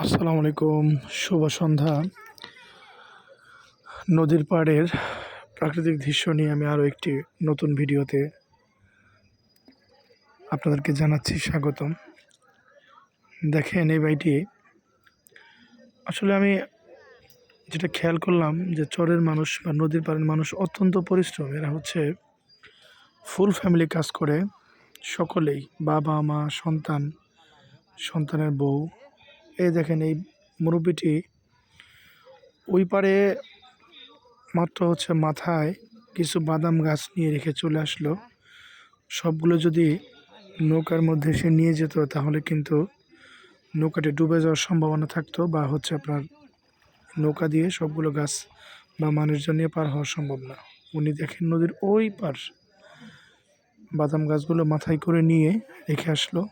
আসসালামু আলাইকুম, শুভ সন্ধ্যা। নদীর পাড়ের প্রাকৃতিক দৃশ্য নিয়ে আমি আরও একটি নতুন ভিডিওতে আপনাদেরকে জানাচ্ছি স্বাগতম। দেখেন এই বাড়িটি আসলে আমি যেটা খেয়াল করলাম যে চরের মানুষ বা নদীর পাড়ের মানুষ অত্যন্ত পরিশ্রম। এরা হচ্ছে ফুল ফ্যামিলি কাজ করে, সকলেই, বাবা মা সন্তান, সন্তানের বউ। এই দেখেন এই মুরব্বিটি ওই পারে মাত্র হচ্ছে মাথায় কিছু বাদাম গাছ নিয়ে রেখে চলে আসলো। সবগুলো যদি নৌকার মধ্যে সে নিয়ে যেত তাহলে কিন্তু নৌকাটি ডুবে যাওয়ার সম্ভাবনা থাকতো, বা হচ্ছে আপনার নৌকা দিয়ে সবগুলো গাছ বা মানুষজন নিয়ে পার হওয়া সম্ভব না। উনি দেখেন নদীর ওই পার বাদাম গাছগুলো মাথায় করে নিয়ে রেখে আসলো।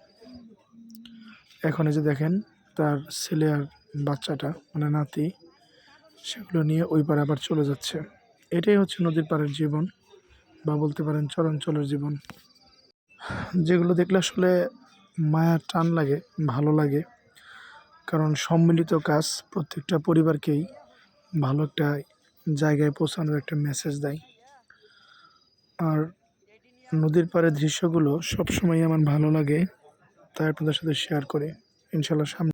এখন এই যে দেখেন তার ছেলে আর বাচ্চাটা মানে নাতি, সেগুলো নিয়ে ওই পারে আবার চলে যাচ্ছে। এটাই হচ্ছে নদীর পাড়ের জীবন, বা বলতে পারেন চরাঞ্চলের জীবন, যেগুলো দেখলে আসলে মায়ার টান লাগে, ভালো লাগে। কারণ সম্মিলিত কাজ প্রত্যেকটা পরিবারকেই ভালো একটা জায়গায় পৌঁছানোর একটা মেসেজ দেয়। আর নদীর পাড়ের দৃশ্যগুলো সবসময় আমার ভালো লাগে, তাই আপনাদের সাথে শেয়ার করে। ইনশাল্লাহ সামনে